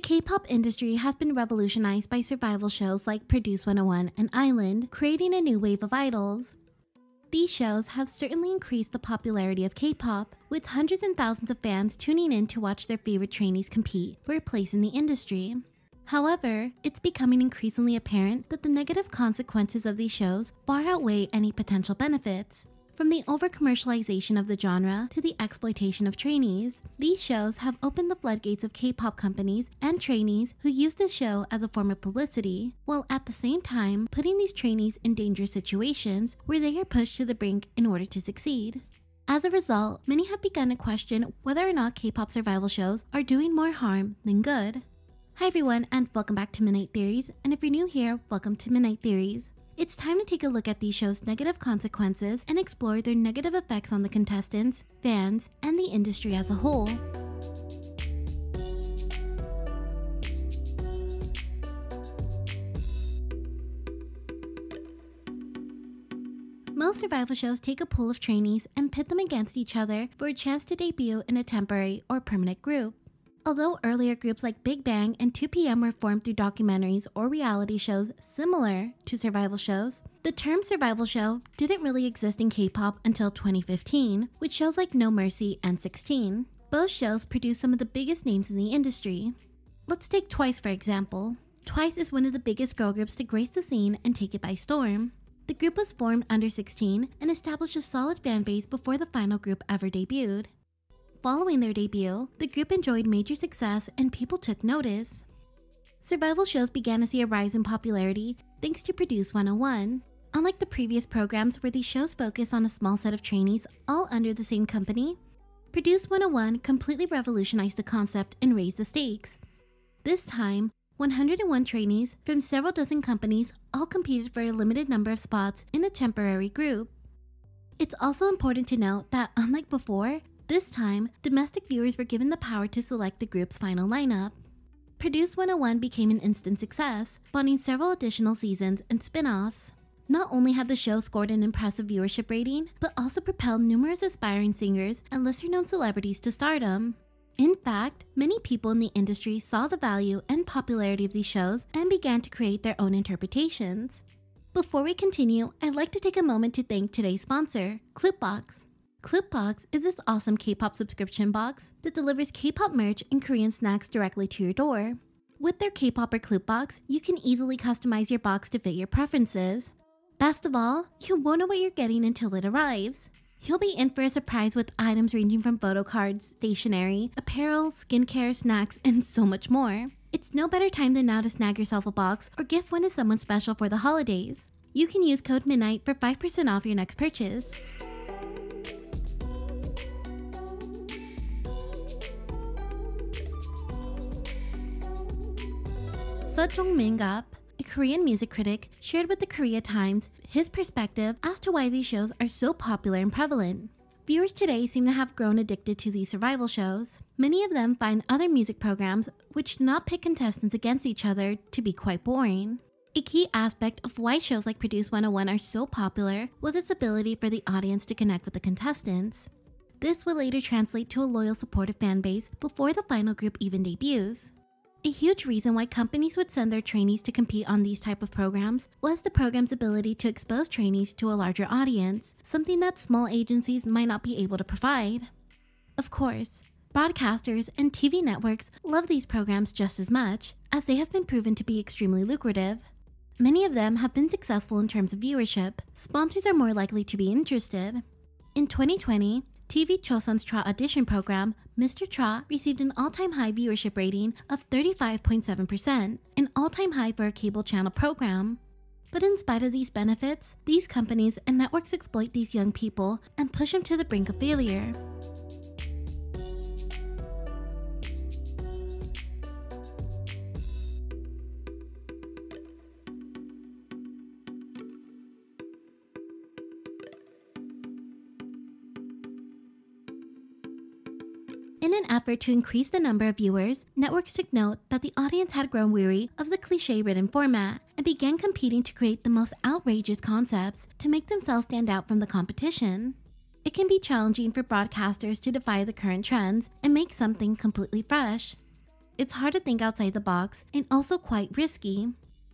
K-pop industry has been revolutionized by survival shows like Produce 101 and Island, creating a new wave of idols. These shows have certainly increased the popularity of K-pop, with hundreds and thousands of fans tuning in to watch their favorite trainees compete for a place in the industry. However, it's becoming increasingly apparent that the negative consequences of these shows far outweigh any potential benefits. From the over-commercialization of the genre to the exploitation of trainees, these shows have opened the floodgates of K-pop companies and trainees who use this show as a form of publicity, while at the same time putting these trainees in dangerous situations where they are pushed to the brink in order to succeed. As a result, many have begun to question whether or not K-pop survival shows are doing more harm than good. Hi everyone, and welcome back to Midnight Theories, and if you're new here, welcome to Midnight Theories. It's time to take a look at these shows' negative consequences and explore their negative effects on the contestants, fans, and the industry as a whole. Most survival shows take a pool of trainees and pit them against each other for a chance to debut in a temporary or permanent group. Although earlier groups like Big Bang and 2PM were formed through documentaries or reality shows similar to survival shows, the term survival show didn't really exist in K-pop until 2015, with shows like No Mercy and 16. Both shows produced some of the biggest names in the industry. Let's take Twice for example. Twice is one of the biggest girl groups to grace the scene and take it by storm. The group was formed under 16 and established a solid fan base before the final group ever debuted. Following their debut, the group enjoyed major success and people took notice. Survival shows began to see a rise in popularity thanks to Produce 101. Unlike the previous programs where these shows focus on a small set of trainees all under the same company, Produce 101 completely revolutionized the concept and raised the stakes. This time, 101 trainees from several dozen companies all competed for a limited number of spots in a temporary group. It's also important to note that unlike before, this time, domestic viewers were given the power to select the group's final lineup. Produce 101 became an instant success, spawning several additional seasons and spin-offs. Not only had the show scored an impressive viewership rating, but also propelled numerous aspiring singers and lesser-known celebrities to stardom. In fact, many people in the industry saw the value and popularity of these shows and began to create their own interpretations. Before we continue, I'd like to take a moment to thank today's sponsor, Kloot. Kloot is this awesome K-pop subscription box that delivers K-pop merch and Korean snacks directly to your door. With their K-pop or Kloot box, you can easily customize your box to fit your preferences. Best of all, you won't know what you're getting until it arrives. You'll be in for a surprise with items ranging from photo cards, stationery, apparel, skincare, snacks, and so much more. It's no better time than now to snag yourself a box or gift one to someone special for the holidays. You can use code MIDNIGHT for 5% off your next purchase. Jong-min, a Korean music critic, shared with the Korea Times his perspective as to why these shows are so popular and prevalent. Viewers today seem to have grown addicted to these survival shows. Many of them find other music programs which do not pit contestants against each other to be quite boring. A key aspect of why shows like Produce 101 are so popular was its ability for the audience to connect with the contestants. This will later translate to a loyal supportive fan base before the final group even debuts. A huge reason why companies would send their trainees to compete on these type of programs was the program's ability to expose trainees to a larger audience, something that small agencies might not be able to provide. Of course, broadcasters and TV networks love these programs just as much, as they have been proven to be extremely lucrative. Many of them have been successful in terms of viewership. Sponsors are more likely to be interested. In 2020, TV Chosun's Tra audition program, Mr. Tra, received an all-time high viewership rating of 35.7%, an all-time high for a cable channel program. But in spite of these benefits, these companies and networks exploit these young people and push them to the brink of failure. In an effort to increase the number of viewers, networks took note that the audience had grown weary of the cliché-ridden format and began competing to create the most outrageous concepts to make themselves stand out from the competition. It can be challenging for broadcasters to defy the current trends and make something completely fresh. It's hard to think outside the box and also quite risky.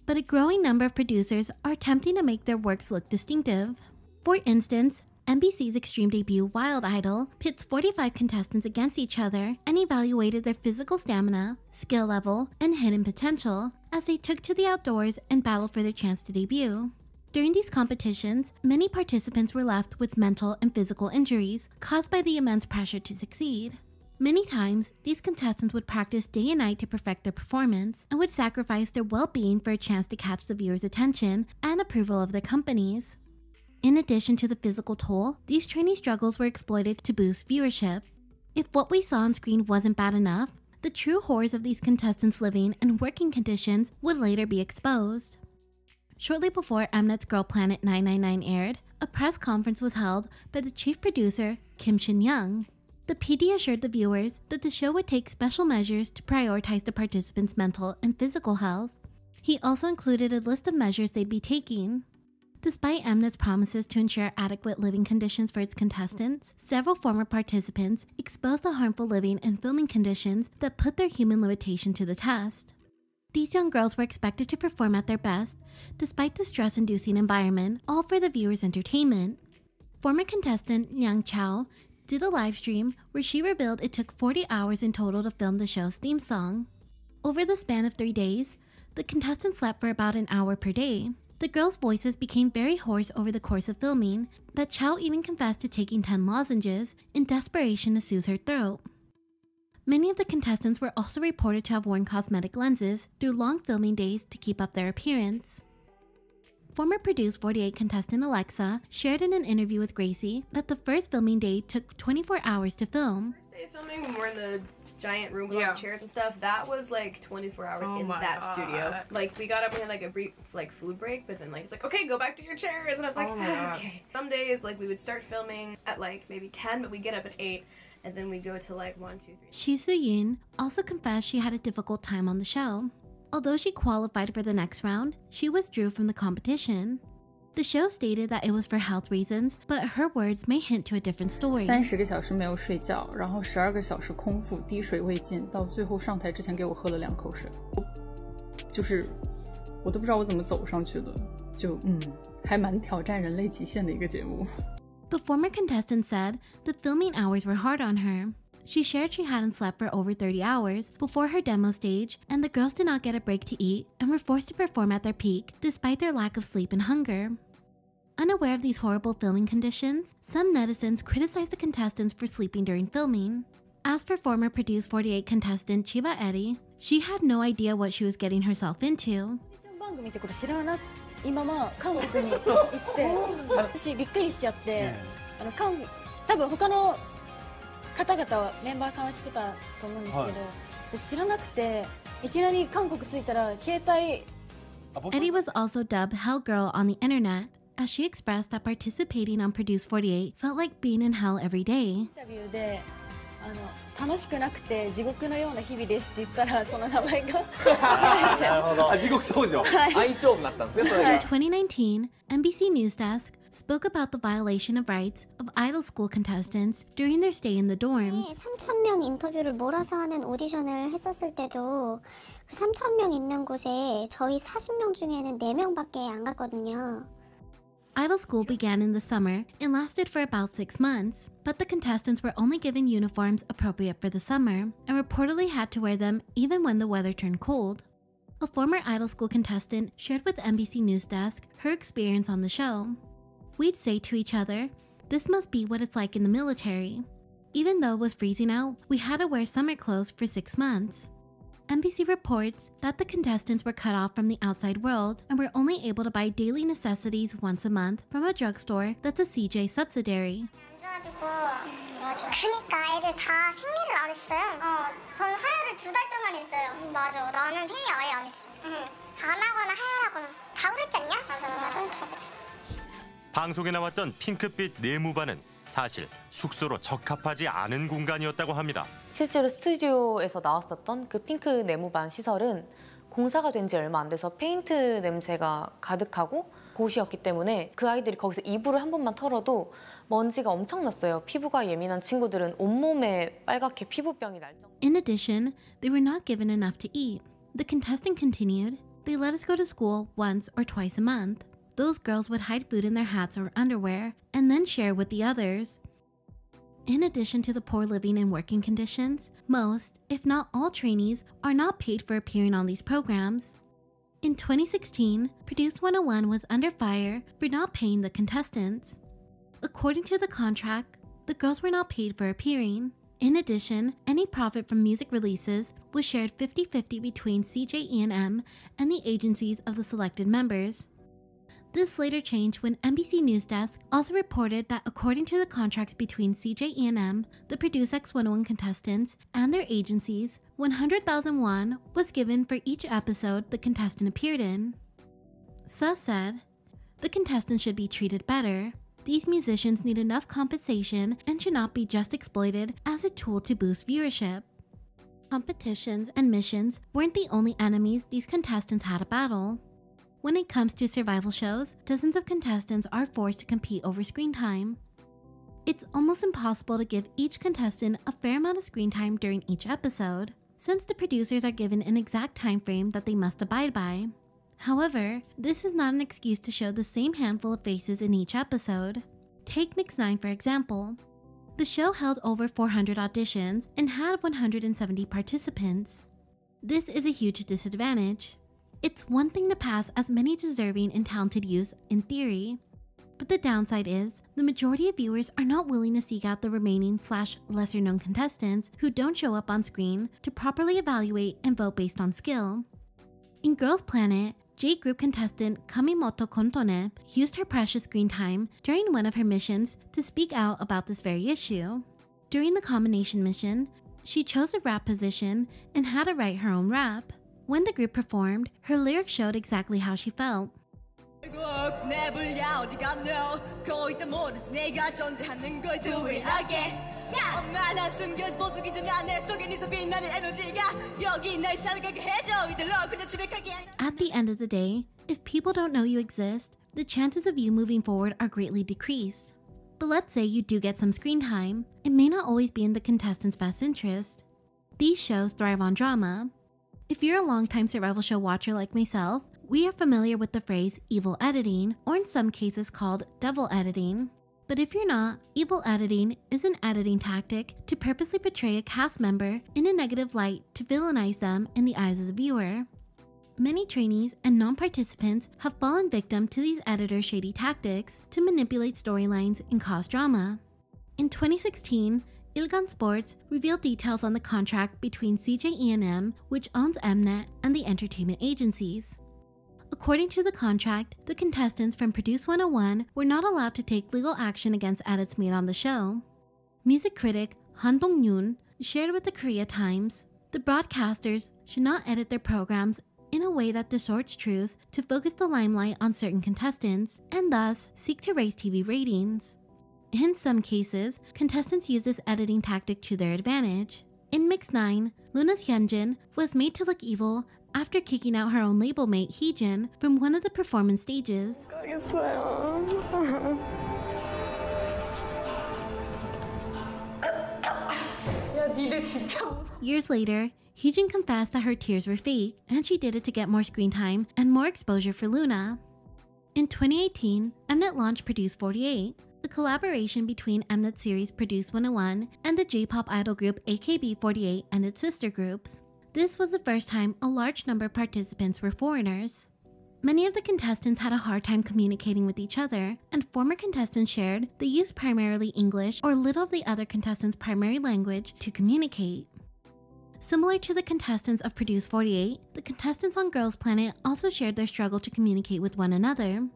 But a growing number of producers are attempting to make their works look distinctive. For instance, NBC's extreme debut Wild Idol pits 45 contestants against each other and evaluated their physical stamina, skill level, and hidden potential as they took to the outdoors and battled for their chance to debut. During these competitions, many participants were left with mental and physical injuries caused by the immense pressure to succeed. Many times, these contestants would practice day and night to perfect their performance and would sacrifice their well-being for a chance to catch the viewers' attention and approval of their companies. In addition to the physical toll, these training struggles were exploited to boost viewership. If what we saw on screen wasn't bad enough, the true horrors of these contestants' living and working conditions would later be exposed. Shortly before Mnet's Girl Planet 999 aired, a press conference was held by the chief producer, Kim Shin-young. The PD assured the viewers that the show would take special measures to prioritize the participants' mental and physical health. He also included a list of measures they'd be taking. Despite Mnet's promises to ensure adequate living conditions for its contestants, several former participants exposed the harmful living and filming conditions that put their human limitation to the test. These young girls were expected to perform at their best, despite the stress-inducing environment, all for the viewers' entertainment. Former contestant Yang Chao did a live stream where she revealed it took 40 hours in total to film the show's theme song. Over the span of 3 days, the contestants slept for about an hour per day. The girls' voices became very hoarse over the course of filming, that Chao even confessed to taking 10 lozenges in desperation to soothe her throat. Many of the contestants were also reported to have worn cosmetic lenses through long filming days to keep up their appearance. Former Produce 48 contestant Alexa shared in an interview with Gracie that the first filming day took 24 hours to film. First day of filming, when we're in the giant room with all the chairs and stuff, that was like 24 hours in that studio. Like, we got up, we had like a brief like food break, but then like it's like, okay, go back to your chairs, and I was like, okay. Some days like we would start filming at like maybe 10, but we get up at 8, and then we go to like 1, 2, 3. Shi Soo-yin also confessed she had a difficult time on the show. Although she qualified for the next round, she withdrew from the competition. The show stated that it was for health reasons, but her words may hint to a different story. 30个小时没有睡觉，然后12个小时空腹，滴水未进，到最后上台之前给我喝了2口水，就是我都不知道我怎么走上去的，就还蛮挑战人类极限的一个节目。The former contestant said the filming hours were hard on her. She shared she hadn't slept for over 30 hours before her demo stage, and the girls did not get a break to eat and were forced to perform at their peak despite their lack of sleep and hunger. Unaware of these horrible filming conditions, some netizens criticized the contestants for sleeping during filming. As for former Produce 48 contestant Chiba Eri, she had no idea what she was getting herself into. 今ま韓国に行って私びっくりしちゃって多分他の方々はメンバーさんは知ってたと思うんですけど、知らなくていきなり韓国着いたら携帯 Eddie was also dubbed Hell Girl on the internet, as she expressed that participating on Produce 48 felt like being in hell every day. インタビューで楽しくなくて地獄のような日々ですって言ったらその名前がなるほど。地獄少女、相性になったんですね、それが。In 2019, NBC News Desk spoke about the violation of rights of idol school contestants during their stay in the dorms. 3,000명 인터뷰를 몰아서 하는 오디션을 했었을 때도 그 3,000명 있는 곳에 저희 40명 중에는 4명밖에 안 갔거든요. Idol school began in the summer and lasted for about 6 months, but the contestants were only given uniforms appropriate for the summer and reportedly had to wear them even when the weather turned cold. A former Idol school contestant shared with NBC News Desk her experience on the show. We'd say to each other, "This must be what it's like in the military." Even though it was freezing out, we had to wear summer clothes for 6 months. NBC reports that the contestants were cut off from the outside world and were only able to buy daily necessities once a month from a drugstore that's a CJ subsidiary. 그니까 애들 다 생리를 안 했어요. 저는 하혈을 2달 동안 했어요. 맞아, 나는 생리 아예 안 했어. 안 하거나 하혈하거나 다 그랬지 않냐? 맞아. 저는 다 그랬어. 방송에 나왔던 핑크빛 내무반은 사실 숙소로 적합하지 않은 공간이었다고 합니다. 실제로 스튜디오에서 나왔었던 그 핑크 네모반 시설은 공사가 된 지 얼마 안 돼서 페인트 냄새가 가득하고 곳이었기 때문에 그 아이들이 거기서 이불을 한 번만 털어도 먼지가 엄청났어요. 피부가 예민한 친구들은 온몸에 빨갛게 피부병이 날 정도. In addition, they were not given enough to eat. The contestant continued, "They let us go to school once or twice a month. Those girls would hide food in their hats or underwear and then share with the others." In addition to the poor living and working conditions, most, if not all trainees, are not paid for appearing on these programs. In 2016, Produce 101 was under fire for not paying the contestants. According to the contract, the girls were not paid for appearing. In addition, any profit from music releases was shared 50-50 between CJE&M and the agencies of the selected members. This later changed when NBC News Desk also reported that according to the contracts between CJE&M, the Produce X101 contestants, and their agencies, 100,000 won was given for each episode the contestant appeared in. Suh said, "The contestants should be treated better. These musicians need enough compensation and should not be just exploited as a tool to boost viewership." Competitions and missions weren't the only enemies these contestants had to battle. When it comes to survival shows, dozens of contestants are forced to compete over screen time. It's almost impossible to give each contestant a fair amount of screen time during each episode, since the producers are given an exact time frame that they must abide by. However, this is not an excuse to show the same handful of faces in each episode. Take Mix 9 for example. The show held over 400 auditions and had 170 participants. This is a huge disadvantage. It's one thing to pass as many deserving and talented youths in theory, but the downside is the majority of viewers are not willing to seek out the remaining / lesser known contestants who don't show up on screen to properly evaluate and vote based on skill. In Girls Planet, J Group contestant Kamimoto Kontone used her precious screen time during one of her missions to speak out about this very issue. During the combination mission, she chose a rap position and had to write her own rap. When the group performed, her lyrics showed exactly how she felt. At the end of the day, if people don't know you exist, the chances of you moving forward are greatly decreased. But let's say you do get some screen time, it may not always be in the contestant's best interest. These shows thrive on drama. If you're a longtime survival show watcher like myself, we are familiar with the phrase evil editing, or in some cases called devil editing. But if you're not, evil editing is an editing tactic to purposely portray a cast member in a negative light to villainize them in the eyes of the viewer. Many trainees and non-participants have fallen victim to these editors' shady tactics to manipulate storylines and cause drama. In 2016, Ilgan Sports revealed details on the contract between CJE&M, which owns Mnet, and the entertainment agencies. According to the contract, the contestants from Produce 101 were not allowed to take legal action against edits made on the show. Music critic Han Dong-yoon shared with the Korea Times, "The broadcasters should not edit their programs in a way that distorts truth to focus the limelight on certain contestants and thus seek to raise TV ratings." In some cases, contestants use this editing tactic to their advantage. In Mix 9, Luna's Hyunjin was made to look evil after kicking out her own label mate Heejin from one of the performance stages. Years later, Heejin confessed that her tears were fake and she did it to get more screen time and more exposure for Luna. In 2018, Mnet launched Produce 48, a collaboration between Mnet's series Produce 101 and the J-pop idol group AKB48 and its sister groups. This was the first time a large number of participants were foreigners. Many of the contestants had a hard time communicating with each other, and former contestants shared they used primarily English or little of the other contestants' primary language to communicate. Similar to the contestants of Produce 48, the contestants on Girls Planet also shared their struggle to communicate with one another.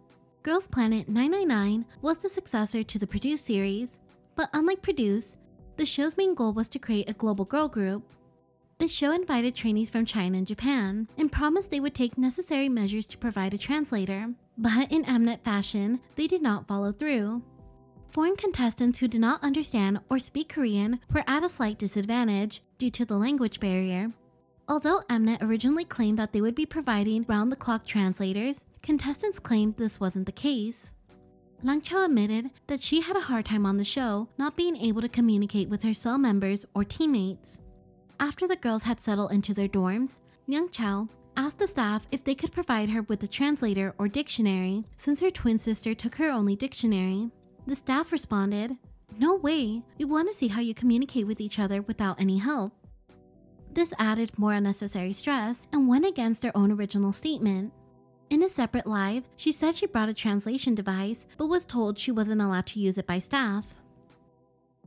Girls Planet 999 was the successor to the Produce series, but unlike Produce, the show's main goal was to create a global girl group. The show invited trainees from China and Japan and promised they would take necessary measures to provide a translator, but in Mnet fashion, they did not follow through. Foreign contestants who did not understand or speak Korean were at a slight disadvantage due to the language barrier. Although Mnet originally claimed that they would be providing round-the-clock translators, contestants claimed this wasn't the case. Langchao admitted that she had a hard time on the show not being able to communicate with her cell members or teammates. After the girls had settled into their dorms, Langchao asked the staff if they could provide her with a translator or dictionary since her twin sister took her only dictionary. The staff responded, "No way, we want to see how you communicate with each other without any help." This added more unnecessary stress and went against their own original statement. In a separate live, she said she brought a translation device but was told she wasn't allowed to use it by staff.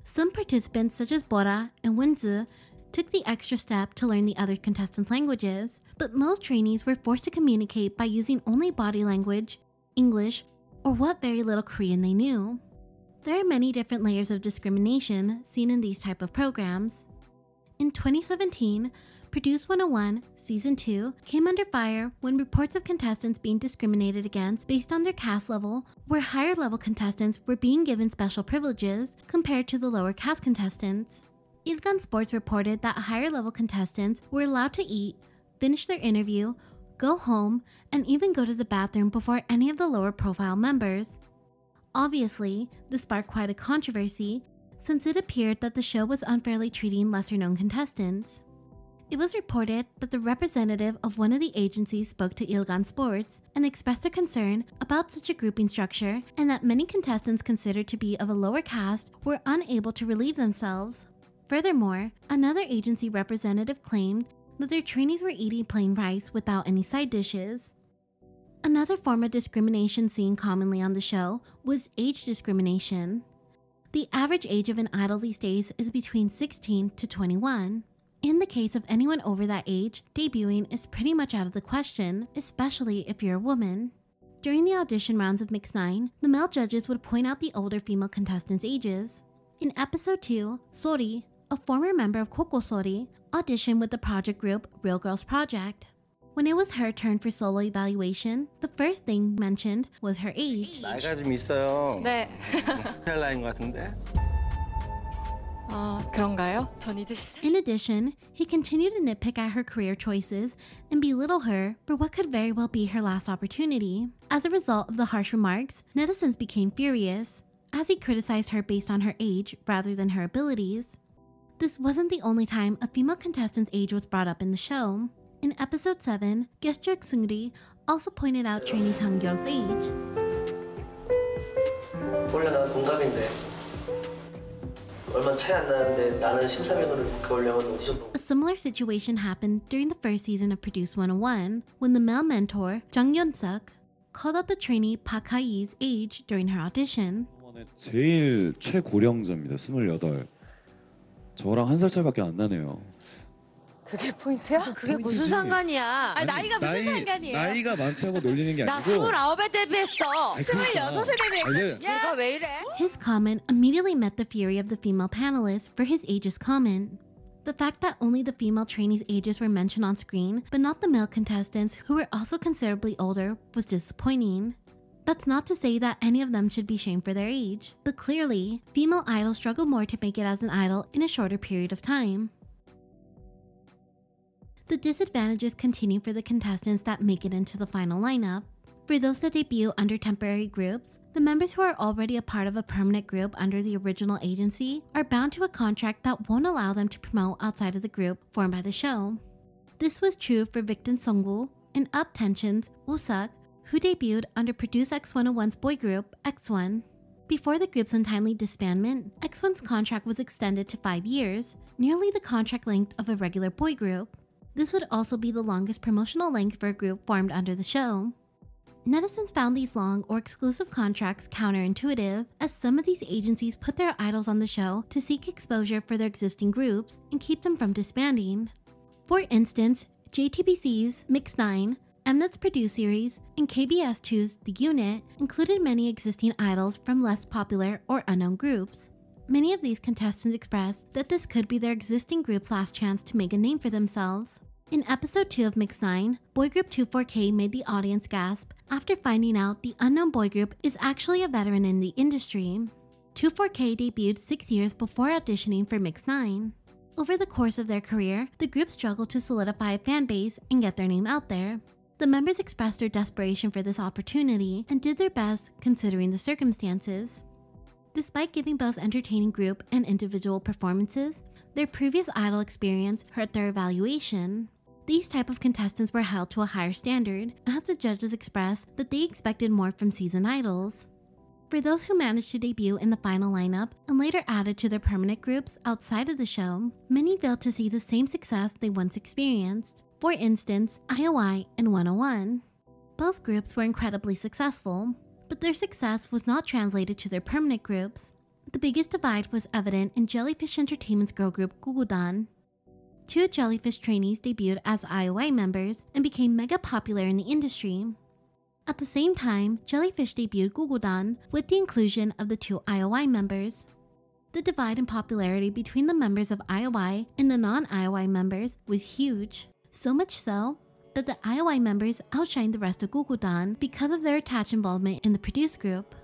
Some participants such as Bora and Wenzi took the extra step to learn the other contestants' languages, but most trainees were forced to communicate by using only body language, English, or what very little Korean they knew. There are many different layers of discrimination seen in these type of programs. In 2017, Produce 101 Season 2 came under fire when reports of contestants being discriminated against based on their caste level, where higher level contestants were being given special privileges compared to the lower caste contestants. i.o.i Sports reported that higher level contestants were allowed to eat, finish their interview, go home, and even go to the bathroom before any of the lower profile members. Obviously, this sparked quite a controversy since it appeared that the show was unfairly treating lesser known contestants. It was reported that the representative of one of the agencies spoke to i.o.i Sports and expressed their concern about such a grouping structure and that many contestants considered to be of a lower caste were unable to relieve themselves. Furthermore, another agency representative claimed that their trainees were eating plain rice without any side dishes. Another form of discrimination seen commonly on the show was age discrimination. The average age of an idol these days is between 16 to 21. In the case of anyone over that age, debuting is pretty much out of the question, especially if you're a woman. During the audition rounds of Mix 9, the male judges would point out the older female contestants' ages. In episode 2, Sori, a former member of Koko Sori, auditioned with the project group Real Girls Project. When it was her turn for solo evaluation, the first thing mentioned was her age. 나이가 좀 있어요. 네. 살 나이인 것 같은데? 그런가요? 전 이제 In addition, he continued to nitpick at her career choices and belittle her for what could very well be her last opportunity. As a result of the harsh remarks, netizens became furious, as he criticized her based on her age rather than her abilities. This wasn't the only time a female contestant's age was brought up in the show. In episode 7, guest judge Seungri also pointed out trainee Sangyeol's age. 원래 나는 동갑인데 얼마 차이 안 나는데 나는 심사위원으로 붙어오려면 오디션 보고. A similar situation happened during the first season of Produce 101 when the male mentor, Jang Yeon-suk, called out the trainee Park Ha-yee's age during her audition. 제일 최고령자입니다. 28. 저랑 한 살 차이밖에 안 나네요. 그게 포인트야? 그게 무슨 상관이야? 아니, 나이가 무슨 상관이에요? 나이가 많다고 놀리는 게 나 아니고 29에 데뷔했어. 26에 데뷔했거든요. 내가 왜 이래? His comment immediately met the fury of the female panelists for his ageist comment. The fact that only the female trainees' ages were mentioned on screen, but not the male contestants who were also considerably older, was disappointing. That's not to say that any of them should be shamed for their age, but clearly, female idols struggle more to make it as an idol in a shorter period of time. The disadvantages continue for the contestants that make it into the final lineup. For those that debut under temporary groups, the members who are already a part of a permanent group under the original agency are bound to a contract that won't allow them to promote outside of the group formed by the show. This was true for Victon Sungwoo and Up Tension's Woo-suk, who debuted under Produce X101's boy group, X1. Before the group's untimely disbandment, X1's contract was extended to 5 years, nearly the contract length of a regular boy group. This would also be the longest promotional length for a group formed under the show. Netizens found these long or exclusive contracts counterintuitive, as some of these agencies put their idols on the show to seek exposure for their existing groups and keep them from disbanding. For instance, JTBC's Mix 9, Mnet's Produce series, and KBS2's The Unit included many existing idols from less popular or unknown groups. Many of these contestants expressed that this could be their existing group's last chance to make a name for themselves. In episode 2 of Mix 9, boy group 24K made the audience gasp after finding out the unknown boy group is actually a veteran in the industry. 24K debuted 6 years before auditioning for Mix 9. Over the course of their career, the group struggled to solidify a fan base and get their name out there. The members expressed their desperation for this opportunity and did their best considering the circumstances. Despite giving both entertaining group and individual performances, their previous idol experience hurt their evaluation. These type of contestants were held to a higher standard, as the judges expressed that they expected more from seasoned idols. For those who managed to debut in the final lineup and later added to their permanent groups outside of the show, many failed to see the same success they once experienced. For instance, i.o.i and 101. Both groups were incredibly successful, but their success was not translated to their permanent groups. The biggest divide was evident in Jellyfish Entertainment's girl group Gugudan. Two Jellyfish trainees debuted as i.o.i members and became mega popular in the industry. At the same time, Jellyfish debuted Gugudan with the inclusion of the two i.o.i members. The divide in popularity between the members of i.o.i and the non-i.o.i members was huge, so much so that the i.o.i members outshined the rest of Gugudan because of their attached involvement in the produced group.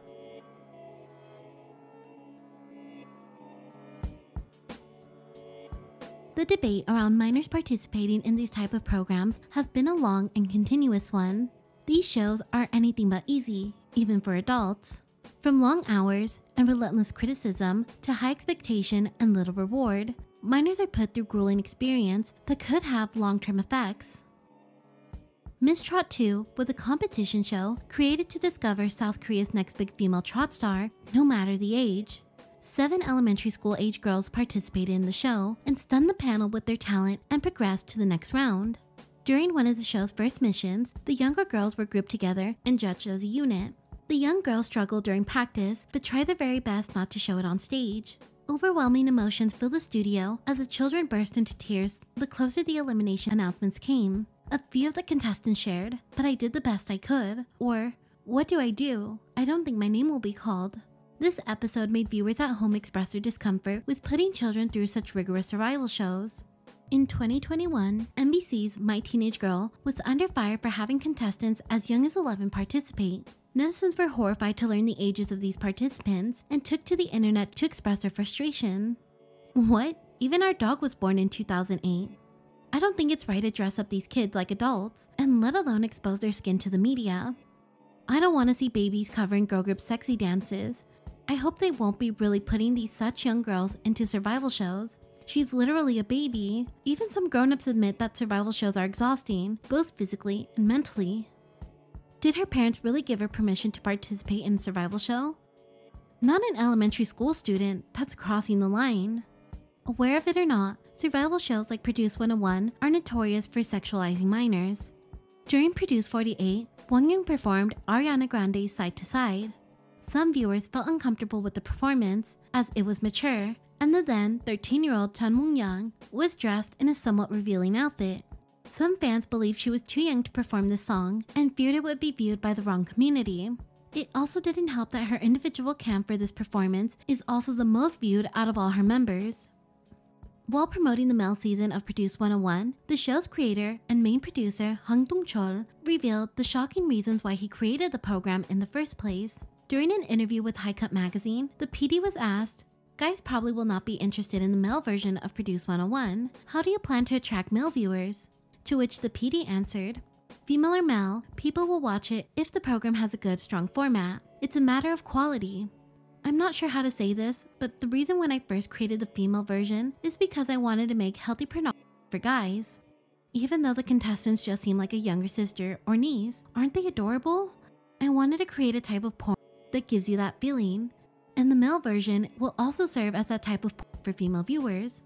The debate around minors participating in these type of programs have been a long and continuous one. These shows are anything but easy, even for adults. From long hours and relentless criticism to high expectation and little reward, minors are put through grueling experience that could have long-term effects. Miss Trot 2 was a competition show created to discover South Korea's next big female trot star, no matter the age. 7 elementary school age girls participated in the show and stunned the panel with their talent and progressed to the next round. During one of the show's first missions, the younger girls were grouped together and judged as a unit. The young girls struggled during practice, but tried their very best not to show it on stage. Overwhelming emotions filled the studio as the children burst into tears the closer the elimination announcements came. A few of the contestants shared, "But I did the best I could," or "What do I do? I don't think my name will be called." This episode made viewers at home express their discomfort with putting children through such rigorous survival shows. In 2021, NBC's My Teenage Girl was under fire for having contestants as young as 11 participate. Netizens were horrified to learn the ages of these participants and took to the internet to express their frustration. What? Even our dog was born in 2008. I don't think it's right to dress up these kids like adults, and let alone expose their skin to the media. I don't want to see babies covering girl group sexy dances. I hope they won't be really putting these such young girls into survival shows. She's literally a baby. Even some grown-ups admit that survival shows are exhausting, both physically and mentally. Did her parents really give her permission to participate in a survival show? Not an elementary school student, that's crossing the line. Aware of it or not, survival shows like Produce 101 are notorious for sexualizing minors. During Produce 48, Won Young performed Ariana Grande's Side to Side. Some viewers felt uncomfortable with the performance as it was mature, and the then 13-year-old Chun Moon-young was dressed in a somewhat revealing outfit. Some fans believed she was too young to perform this song and feared it would be viewed by the wrong community. It also didn't help that her individual cam for this performance is also the most viewed out of all her members. While promoting the male season of Produce 101, the show's creator and main producer Hang Dong-chol revealed the shocking reasons why he created the program in the first place. During an interview with High Cut magazine, the PD was asked, "Guys probably will not be interested in the male version of Produce 101. How do you plan to attract male viewers?" To which the PD answered, "Female or male, people will watch it if the program has a good, strong format. It's a matter of quality." I'm not sure how to say this, but the reason when I first created the female version is because I wanted to make healthy pornography for guys. Even though the contestants just seem like a younger sister or niece, aren't they adorable? I wanted to create a type of porn that gives you that feeling, and the male version will also serve as that type of porn for female viewers.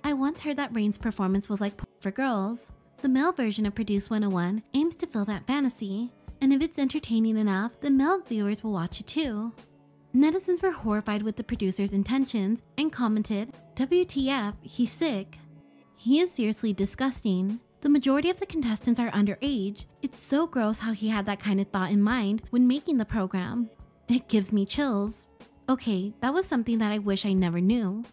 I once heard that Rain's performance was like porn for girls. The male version of Produce 101 aims to fill that fantasy, and if it's entertaining enough, the male viewers will watch it too. Netizens were horrified with the producer's intentions and commented, "WTF, he's sick. He is seriously disgusting. The majority of the contestants are underage. It's so gross how he had that kind of thought in mind when making the program. It gives me chills." Okay, that was something that I wish I never knew.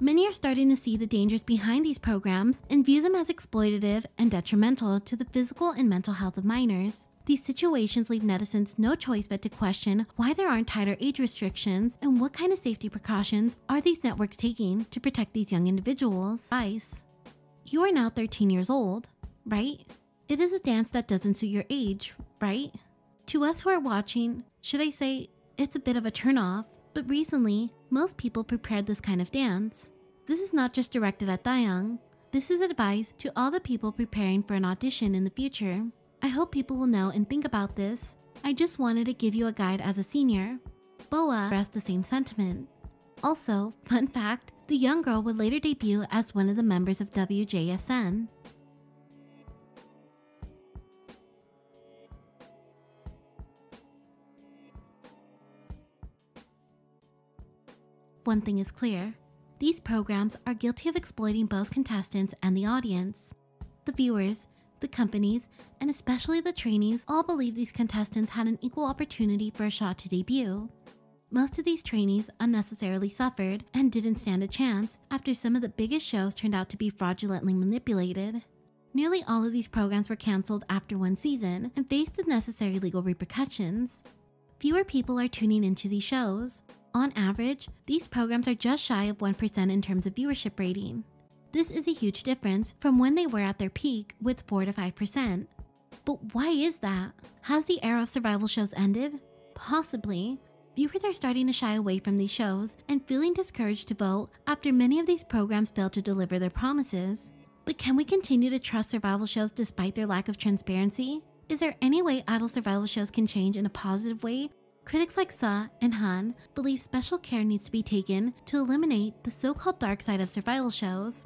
Many are starting to see the dangers behind these programs and view them as exploitative and detrimental to the physical and mental health of minors. These situations leave netizens no choice but to question why there aren't tighter age restrictions and what kind of safety precautions are these networks taking to protect these young individuals. Ice. You are now 13 years old, right? It is a dance that doesn't suit your age, right? To us who are watching, should I say, it's a bit of a turnoff, but recently, most people prepared this kind of dance. This is not just directed at Dayoung. This is advice to all the people preparing for an audition in the future. I hope people will know and think about this. I just wanted to give you a guide as a senior. Boa expressed the same sentiment. Also, fun fact, the young girl would later debut as one of the members of WJSN. One thing is clear. These programs are guilty of exploiting both contestants and the audience. The viewers, the companies, and especially the trainees all believe these contestants had an equal opportunity for a shot to debut. Most of these trainees unnecessarily suffered and didn't stand a chance after some of the biggest shows turned out to be fraudulently manipulated. Nearly all of these programs were cancelled after one season and faced the necessary legal repercussions. Fewer people are tuning into these shows. On average, these programs are just shy of 1% in terms of viewership rating. This is a huge difference from when they were at their peak with 4 to 5%. But why is that? Has the era of survival shows ended? Possibly. Viewers are starting to shy away from these shows and feeling discouraged to vote after many of these programs fail to deliver their promises. But can we continue to trust survival shows despite their lack of transparency? Is there any way idol survival shows can change in a positive way? Critics like Sa and Han believe special care needs to be taken to eliminate the so-called dark side of survival shows.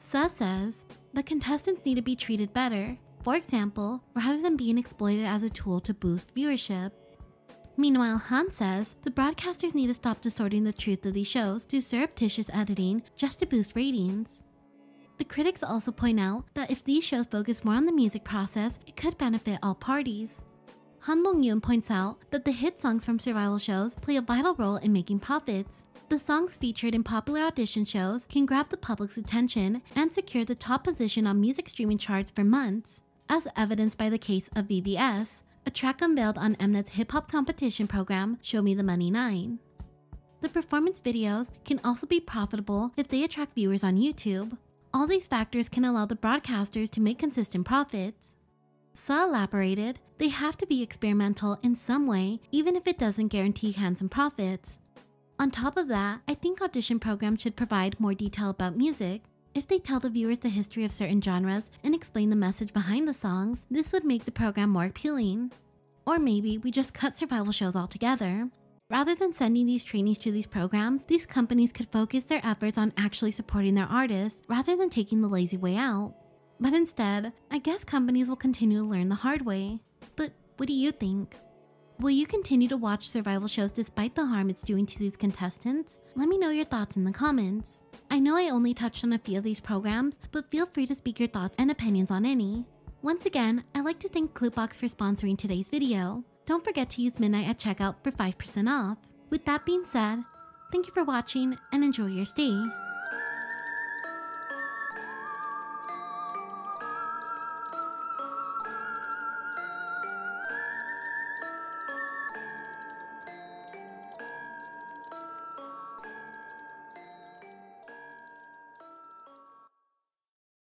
Sa says the contestants need to be treated better, for example, rather than being exploited as a tool to boost viewership. Meanwhile, Han says the broadcasters need to stop distorting the truth of these shows through surreptitious editing just to boost ratings. The critics also point out that if these shows focus more on the music process, it could benefit all parties. Han Dong-yoon points out that the hit songs from survival shows play a vital role in making profits. The songs featured in popular audition shows can grab the public's attention and secure the top position on music streaming charts for months, as evidenced by the case of VVS, a track unveiled on Mnet's hip-hop competition program Show Me the Money 9. The performance videos can also be profitable if they attract viewers on YouTube. All these factors can allow the broadcasters to make consistent profits. Sa elaborated, they have to be experimental in some way, even if it doesn't guarantee handsome profits. On top of that, I think audition programs should provide more detail about music. If they tell the viewers the history of certain genres and explain the message behind the songs, this would make the program more appealing. Or maybe we just cut survival shows altogether. Rather than sending these trainees to these programs, these companies could focus their efforts on actually supporting their artists rather than taking the lazy way out. But instead, I guess companies will continue to learn the hard way. But what do you think? Will you continue to watch survival shows despite the harm it's doing to these contestants? Let me know your thoughts in the comments. I know I only touched on a few of these programs, but feel free to speak your thoughts and opinions on any. Once again, I'd like to thank Kloot for sponsoring today's video. Don't forget to use midnight at checkout for 5% off. With that being said, thank you for watching and enjoy your stay.